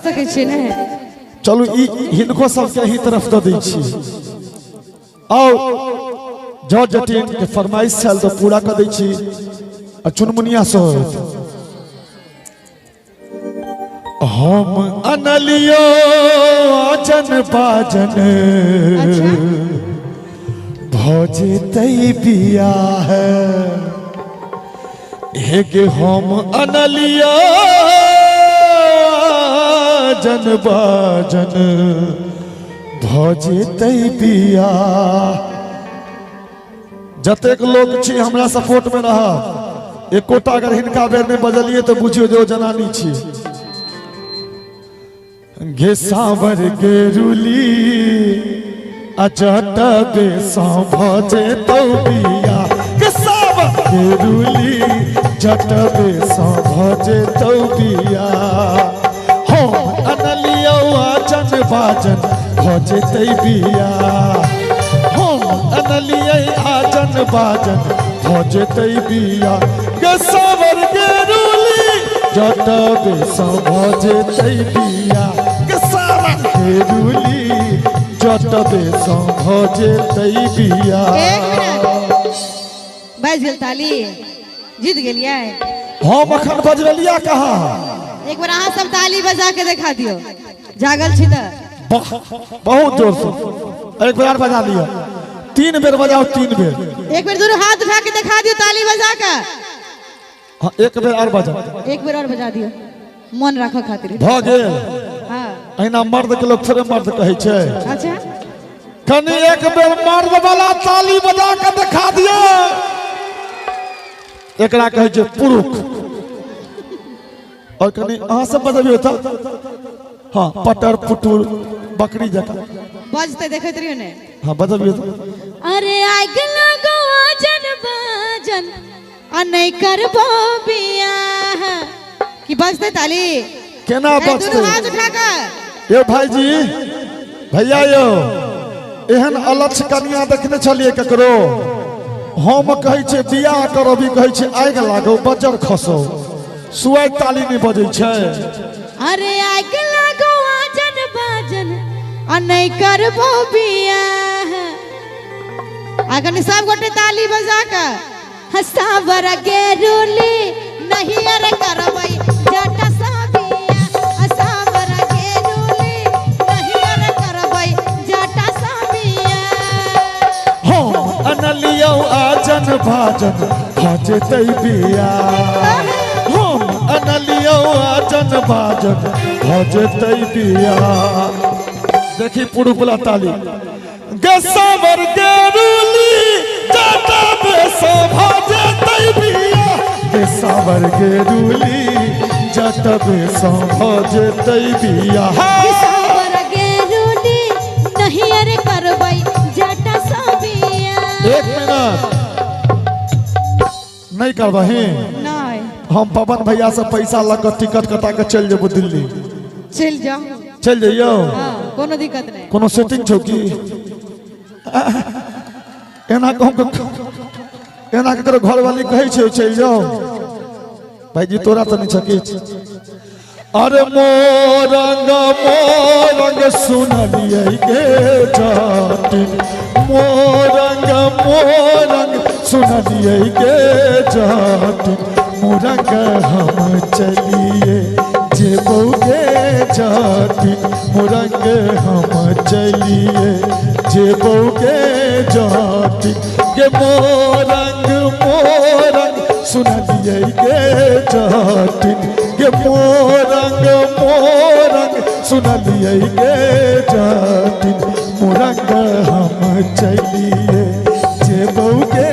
सके छी ने। चलू हिनको सबके ही तरफ दे दी छी आओ जॉर्ज जटिन के फरमाइश छल तो पूरा कर दी छी चुनमुनिया सो हम अनलियो जन बाजन भौजे तई बिया है हेगे हम अनलियो जन बाजन भौजे तई बिया जतेक लोग छी हमरा सपोर्ट में रहा एकोटा अगर हिनका बेर में बजलिए तो बुझियो जो जनानी छी गे सावर गे रुली अचट बेसा भजे तो बिया गे सावर गे रुली जट बेसा भजे तो बिया हो अनलियो आचन बाजन भजे तई बिया हो अनलियो आचन बाजन भजे तई बिया गे सावर गे रुली जट बेसा भजे तई बिया जट बेसा भजे तई बिया। बज गेल ताली जीत गेलिए हम अखन बजलिया कहा एक बार अहाँ सब ताली बजा के दिखा दियो जागल छी त बहुत जोर से एक बार बजा लियो 3 बेर बजाओ 3 बेर एक बार दोनों हाथ उठा के दिखा दियो ताली बजा के हां एक बेर और बजाओ एक बेर और बजा दियो मन राखो खातिर भ गेल हां अहिना मर्द के लोग थोड़े मर्द कहे छे अच्छा कनी एक बेर मर्द वाला ताली बजा के दिखा दियो एकरा कहे छे पुरुष और कनी अहां सब बजाबियो त हां पटर पुटुर बकरी जका बजते देखत रहियो ने हां बजाबियो त अरे आग लगो आजन बाजन आ नहीं करबो बियाह की बजते ताली केना बजते दोनों हाथ उठा के यो भाईजी भैया यो एहन अलक्ष कन्या देखने छलिए ककरो हम कहे छे बियाह करो भी कहे छे आग लागो बजर खसो सुआई ताली नहीं बजे छे अरे आग लागो आजन बाजन आ नहीं करबो बियाह अगर सब गोटे ताली बजा के हसावर के रुली नहीं अरे करबई जटा साबिया हसावर के रुली नहीं अरे करबई जटा साबिया हो अनलियो आजन भाजन भजे तई बिया हो अनलियो आजन भाजन भजे तई बिया देखी पुरुपुला ताली गसावर के रुली जटा बेसा भजे तई बिया गसावर के रुली जटा बेसा भजे तई बिया हसावर के रुली नहीं अरे करबई जटा साबिया एक मिनट नहीं करबही नहीं हम पवन भैया से पैसा लग टिकट कटा के चल जेबो दिल्ली चल जाओ चल जाइयो हां कोनो दिक्कत नहीं कोनो सेटिंग छौ की एना एना ककरो घर वाली कहे छे चल जाओ भाईजी तोरा तो नहीं छके अरे मोरंग सुनलिए के जाति मोरंग सुनलिए के जाति मोरंग हम चलिए जेबो के जाति मोरंग हम चलिए जेबो के जाति के मोरंग सुनलिए के जाति के मोरंग सुनलिए के जाति मोरंग हम चलिए जेबो के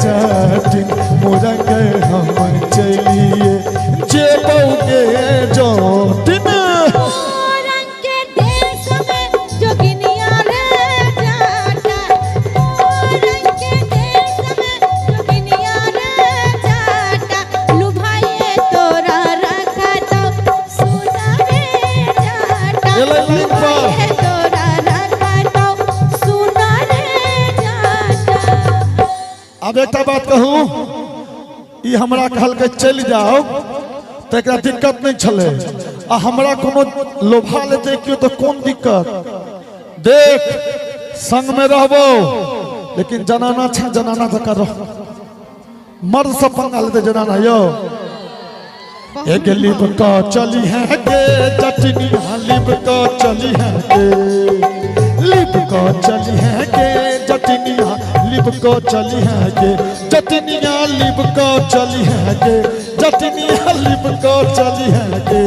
जाति मोरंग हम चलिए जेबो के जाति मोरंग के देश में जोगिनिया रे जाटा मोरंग के देश में जोगिनिया रे जाटा लुभाए तोरा रखा तो सुना रे जाटा लुभाए तोरा रखा तो सुना रे जाटा अब एक बात कहूं ई हमरा कहल के चल जाओ तो एक दिक्कत नहीं छले आ हमरा कोनो लोभा लेते क्यों तो कौन दिक्कत देख संग में रहबो लेकिन जनाना छे जनाना तो करो मर्द सब पंगा लेते जनाना यो एक लिप का चली है के चटनी लिप का चली है के लिप का चली है के चटनी लिप का चली है के चटनिया लिप का चली है के चटनिया लिप का चली है के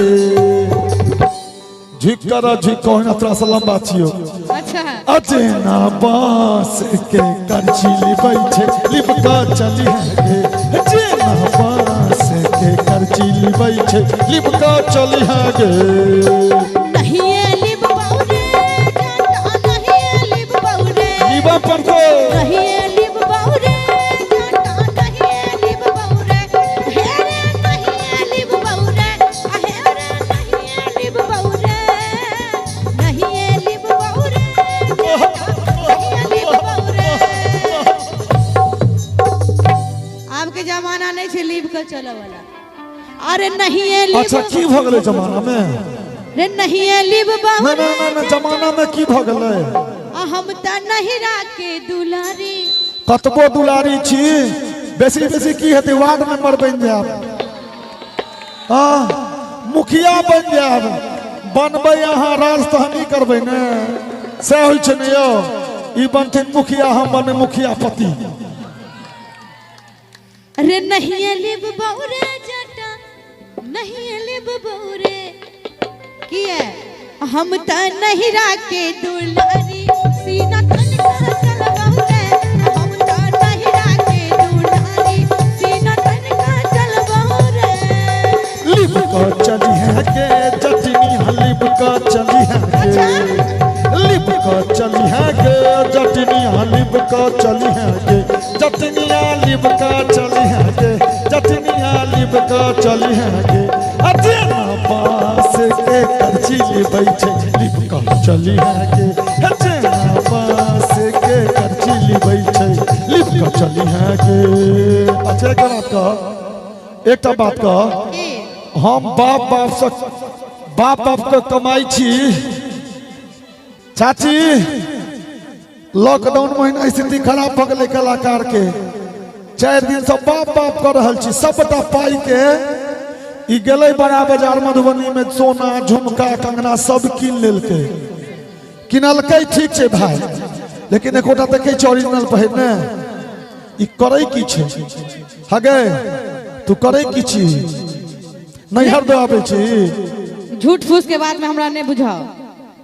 झिकरा झिको ना तोरा से लंबा छियो अच्छा अजेना बास के करची लिबै छे लिप का चली है के अजेना बास के करची लिबै छे लिप का चली है के नहीं ये लिप बाउरे जाता नहीं ये लिप बाउरे लिबा पर तो नहीं ये लिप बाउरे जाता नहीं ये लिप बाउरे हेरे नहीं ये लिप बाउरे हेरे नहीं ये लिप बाउरे नहीं ये लिप बाउरे आपके जमाना नहीं छे लिप का चला वाला अरे नहीं ये लिप अच्छा की भ गेलै जमाना में रे नहीं ये लिप बाउरे ना जमाना में की भ गेलै हम त नहीं राके दुलारी कतबो दुलारी छी बेसी बेसी की हेतै वार्ड मेंबर बन जाब हां मुखिया बन जाब बनबै अहाँ राज तो हम ही करबै ने से होइ छै ने यौ ई बनथिन मुखिया हम बने मुखिया पति अरे नहीं ये लिप बाउरे जटा नहीं ये लिप बाउरे की है हम त नहीं राके दुलारी सीना तन का चल बाउरे हम त नहीं राके दुलारी सीना तन का चल बाउरे लिप का चली है के चटनी लिप का चली है के लिप का चली है के चटनी लिप का चली है के चटनिया लिप का चली है के चटनिया लिप का चली है के अजेना बास के करची लिबै छे लिप का चली है के अजेना बास के करची लिबै छे लिप का चली है के अच्छा एक बात कह एकटा बात कह हम बाप के कमाई छी चाची लॉकडाउन महीना स्थिति खराब भ गेलै कलाकार के 4 दिन से बाप कर रहल छी सबटा पाई के ई गेलै बड़ा बाजार मधुबनी में सोना झुमका कंगना सब कीन लेलकै किनलकै ठीक छै भाई लेकिन एकोटा देखे छै ओरिजिनल पहिरने ई करै की छै हगे तू करै की छी नैहर दो आबै छी झूठ फूस के बाद में हमरा नहीं बुझाओ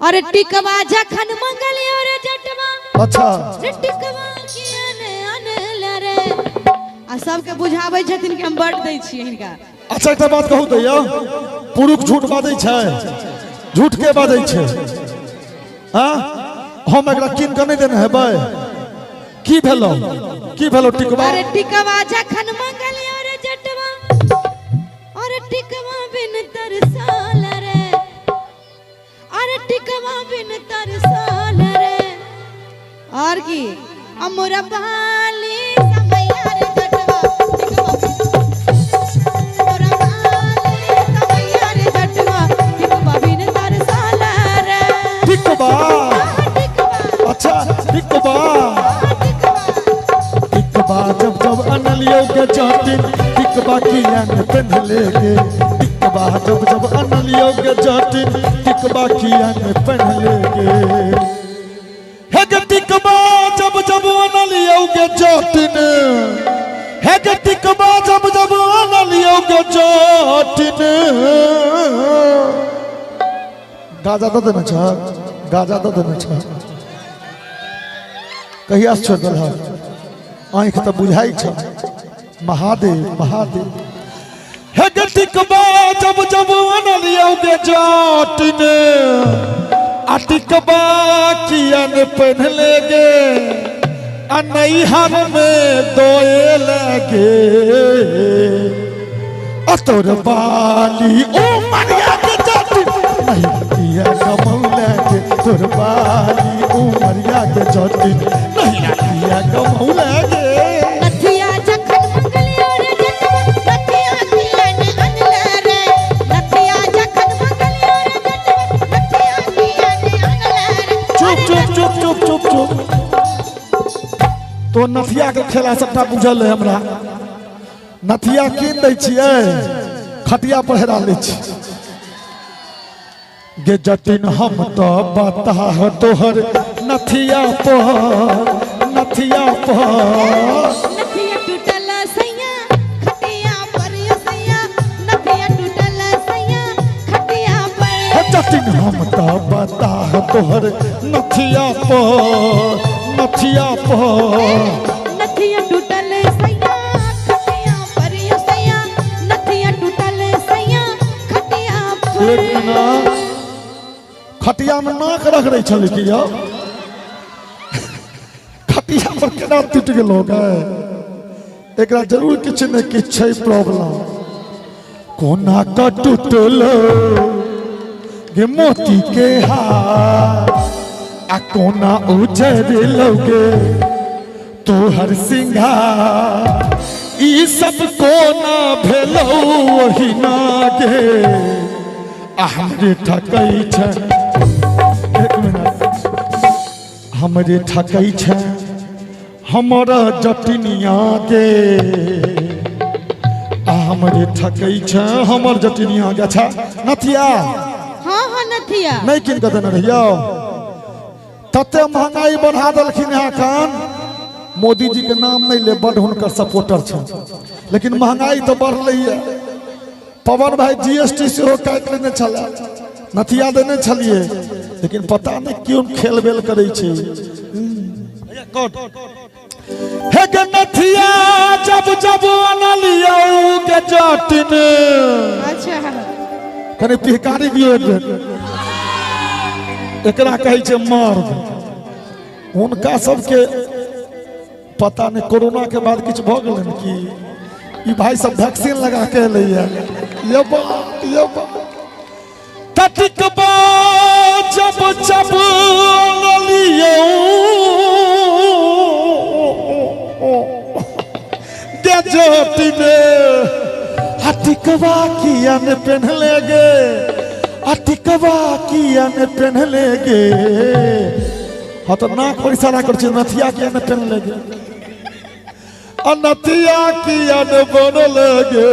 अरे टिकवा जखन मंगलियो रे जटवा अच्छा रे टिकवा किया ने अनला रे आ सबके बुझाबै छथिन कि हम बट दै छी हिनका अच्छा एक बात कहू तो यौ पुरुष झूठ बाजै छै झूठ के बाजै छै हां हम एकरा किन के नहीं देने हेबै की भेलो टिकवा अरे टिकवा जखन मंगलियो रे जटवा अरे टिकवा बिन तरसाल रे अरे टिकवा बिन तरसाल रे और की अमरा बाली समैया रे जटवा टिकवा अमरा बाली समैया रे जटवा टिकवा बिन तरसाल रे टिकवा अच्छा टिकवा जब अनलियो के जातिन टिकवा किया ने पहनले गे टिकवा जब अनलियो के जातिन टिकवा किया ने पहनले गे हे गे टिकवा जब अनलियो के जातिन हे गे टिकवा जब अनलियो के जातिन गाजा दे देना छ गाजा दे देना छ कहिया से छोड़ है आँख तो बुझाई छ महादेव हे गे टिकवा जब अनलियो के जातिन आ टिकवा किया ने पहनले गे आ नैहर में दोए लगे आ तोर बाली ओ मरिया के जातिन नहीं किया कमौला के तोर बाली ओ मरिया के जातिन नहीं किया कमौला के नथिया जखन मंगलियो रे जटवा नथिया किया ने अनला रे नथिया जखन मंगलियो तो नथिया के खेला सबटा बुझल है हमरा। नथिया कीन दै छियै, खटिया पर हेरा लै छी। गे जतिन हम तो बता तोहर नथिया पर, नथिया पर नथिया टूटल सैया खटिया पर यो सैया, नथिया टूटल सैया खटिया पर। जतिन हम तो बता तोहर नथिया पर, नथिया पर नथिया टूटल सैया खटिया पर यो सैया, नथिया टूटल सैया खटिया पर। खटिया में नाक रख रही छल कि खटिया पर केना टूट गेलो गए। एकरा जरूर किछु ने किछु छै प्रॉब्लम। कोना का टूटलो गे मोती के हार, आ कोना उजरलोगे तोहर सिंगार। ई सब कोना भेलो वही ना गे हमरे ठकै छै। एक मिनट, हमरे ठकै छै हमरा जटिनिया गे, हमरे ठकै छै हमर जटिनिया गे। अच्छा नथिया हाँ हाँ नथिया नहीं किन के देने रहियो। तते महंगाई बढ़ा देलखिन है कान। मोदी जी के नाम नहीं ले, बड़ हुनकर सपोर्टर छ, लेकिन महंगाई तो बढ़ है। पवन भाई जीएसटी से हो काट लेने चला, नथिया देने छलिए, लेकिन पता नहीं क्यों खेल बेल करे छे। हे गे नथिया जब जब अनलियो के जटिन। अच्छा कने पिहकारी दियो एकरा कहे छे मर्द। उनका सबके पता नहीं कोरोना के बाद कुछ भ गेलन कि ई भाई सब वैक्सीन लगा के लइया। ये तटिकबा जब जब लियो गे जटिने। अटिकबा किया ने पहनले गे, अटिकबा किया ने पहनले गे। हाँ तो नाक पर इशारा कर छी, नथिया किया ने पहनले गे, नथिया किया ने बनले गे।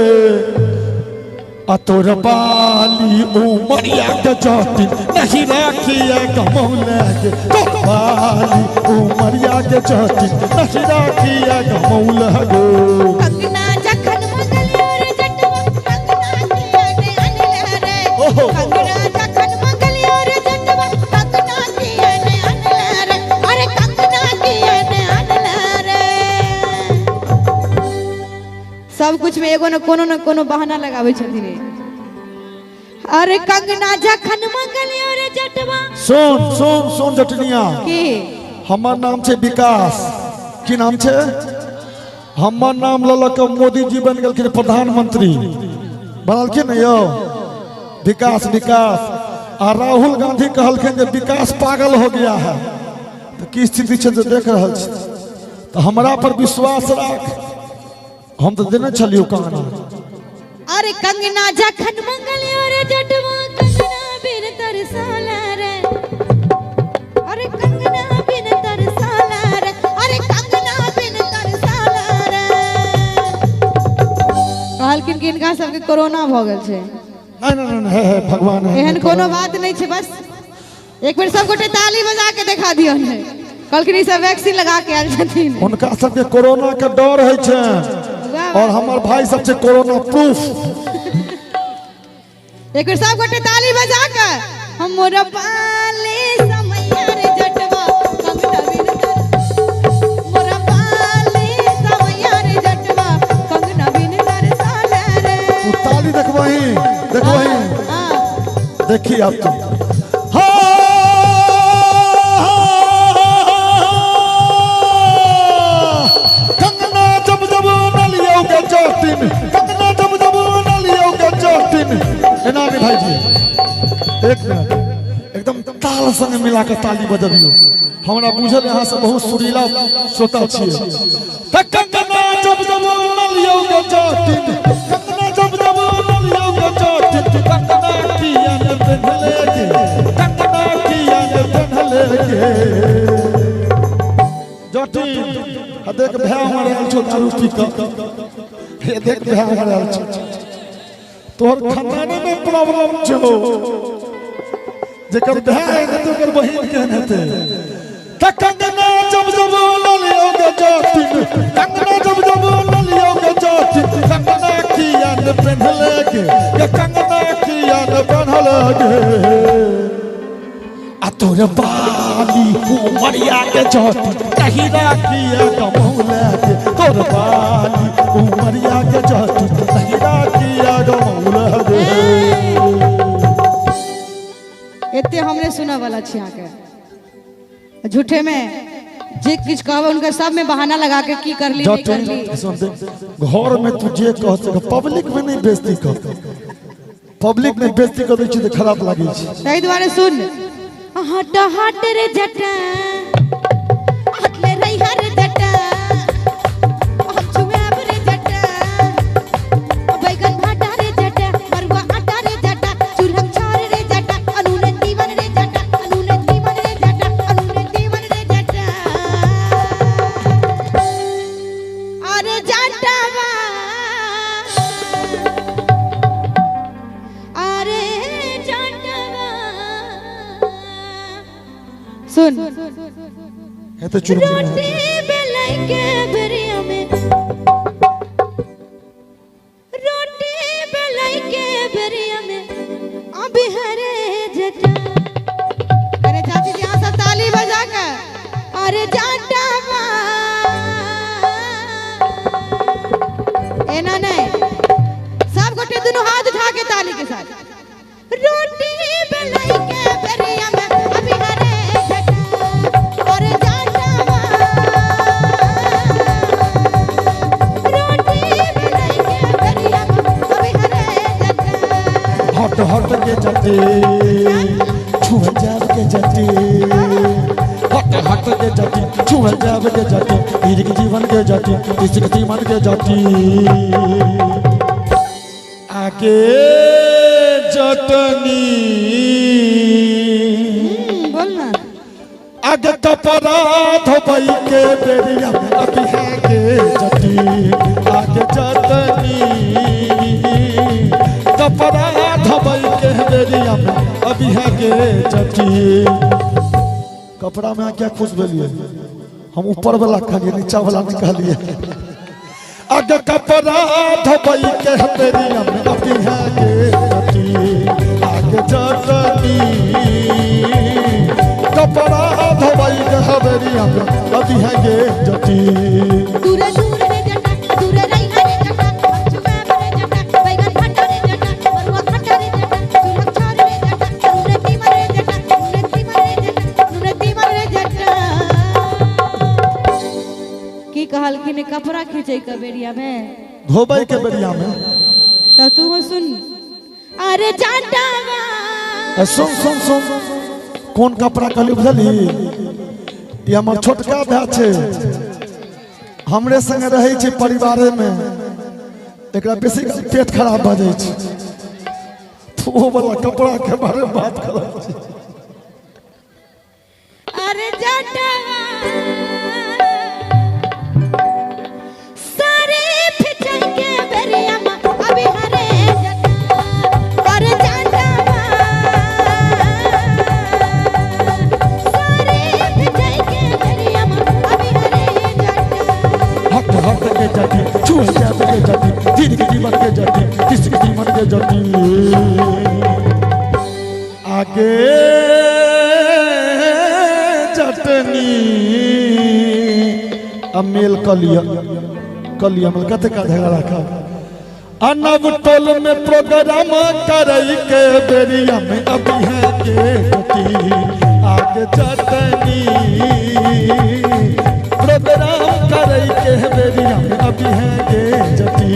तोर बाली उमरिया के जटिन नहीं राखिया गमौले गे। तोर बाली उमरिया के जटिन नहीं राखिया गमौले गे। कंगना जखन मंगलियो रे जटवा, कंगना किया ने अनले रे। कंगना जखन मंगलियो रे जटवा, कंगना किया ने अनले रे। अरे कंगना किया ने अनले रे। सब कुछ में एगो न कोनो बहाना लगावे छथिन। अरे कंगना जखन मंगलियो रे जटवा। सुन सुन सुन जटनिया, के हमर नाम छे विकास। की नाम छे? हमर नाम ललक मोदी जी बन गेलखिन प्रधानमंत्री, बनलखिन यो विकास विकास। आ राहुल गांधी कहलखिन जे विकास पागल हो गया है। तो की स्थिति छे जो देख रहल छी। तो हमरा पर विश्वास राख, हम तो देने छलियो कंगना। अरे कंगना जखन मंगलियो रे जटवा, कंगना बिन तरसाला रे। अरे कंगना बिन तरसाला रे। अरे कंगना बिन तरसाला रे। कहलखिन कि इनका सबके कोरोना भ गेल छे। नहीं है भगवान है। एहन कोनो बात नहीं छे। बस एक बेर सब गोटे ताली बजा के दिखा दियो ने। कहलखिन ई सब वैक्सीन लगा के आयल छथिन। उनका सबके कोरोना के डर है छे, और हमार भाई सबसे कोरोना प्रूफ। एक बार सब गोटे ताली बजा के हम मोरा पाले समैया रे जटवा, कंगना बिन तर। मोरा पाले समैया रे जटवा, कंगना बिन तरसाला रे। तू ताली देखबही देखबही। हां देखी अब तुम। कंगना जब जब नलियो के जटिन, कंगना जब जब नलियो के जटिन। एना के भाई जी एक मिनट, एकदम ताल संग मिला के ताली बजबियो। हमरा बुझल यहाँ से बहुत सुरीला श्रोता छिए। कंगना जब जब नलियो के जटिन, कंगना जब जब नलियो के जटिन। कंगना किया ने पहनले गे, कंगना किया ने पहनले गे। जटिन देख भैया हमारे छो दारू पी के हे देख भैया हमारे छो तोहर खानदान में प्रॉब्लम छो जेकर भैया है तो कर बहिन के नते त कंगना जब जब लियोगे जाति कंगना जब जब लियोगे जाति कंगना किया न पहनले के ये कंगना किया न पहनले के आ तोरे बाली उमरिया के जाति तहिरा किया गमौले के तोरे बाली उमरिया के जाति तहिरा किया गमौले के एते हमने सुना वाला छी आके झूठे में जे किछ कहबे उनके सब में बहाना लगा के की कर ली नहीं कर ली। घर में तू जे कह सके पब्लिक में नहीं बेइज्जती कर पब्लिक में बेइज्जती कर दै छी त खराब लागे छी ताहि द्वारे सुन हट हट रे जटा हट ले रही हर जटा हम छुए रे जटा बैगन भाटा रे जटा मरुआ आटा रे जटा चूल्हा छार रे जटा अनूने दीवन रे जटा अनूने दीवन रे जटा अनूने दीवन रे जटा अरे जटावा अरे जटावा सुन है तो चुप रोटी बेलाई के बेरिया में रोटी बेलाई के बेरिया में अभी हरे जटा अरे चाची जी यहाँ सब ताली बजा कर अरे जाटा एना नहीं सब गोटे दोनों हाथ उठा के ताली के साथ रोटी बेलाई के बेरिया में अभी हरे जटा अरे जाटा रोटी बेलाई के बेरिया में अभी हरे जटा हट हट के जटे छुआ जाब के जटे हट हट के जटे छुआ जाब के जटे तीर के जीवन के जटे किसी के जीवन के जटे आगे जटनी बोल ना आगे कपड़ा धोबई के बेरिया में अभी है के जटी आगे जटनी कपड़ा धोबई के बेरिया में अभी है के जटी कपड़ा में क्या खुश भेलिए हम ऊपर वाला खालिए नीचा वाला निकालिए आगे कपड़ा धोबई के बेरिया में अभी है के जटी आगे जटनी कपड़ा धोबई के बेरिया में अभी है के जटी दूरे दूरे रे जटा दूरे रही हरे जटा छुए रे जटा बैगन भाटा रे जटा मरुआ भाटा रे जटा चूल्हा छार रे जटा अनूने दीवन रे जटा अनूने दीवन रे जटा अनूने दीवन रे जटा की कहल कि ने कपड़ा खींचे के बेरिया में धोबई के बेरिया में तो तू हो सुन अरे जाटावा सुन सुन सुन कौन कपड़ा कहली बुझली ये हमर छोटका भाई छे हमरे संगे रहे छे परिवार में एकरा बेसी पेट खराब भ जाय छे तो वो वाला कपड़ा के बारे में बात कर अरे जाटावा सारे फिचाई के बेरिया में अभी हरे जटा अरे जाटावा सारे फिचाई के बेरिया में अभी हरे जटा हट हट के जटी छुआ जाब के जटी तीर के जीवन के जटी किसी के जीवन के जटी आगे जटनी अमेल कलिया मल कते का धगा रखा अनब टोल में प्रोग्राम करई के बेरिया में अभी है के जटी आगे जटनी प्रोग्राम करई के बेरिया में अभी है के जटी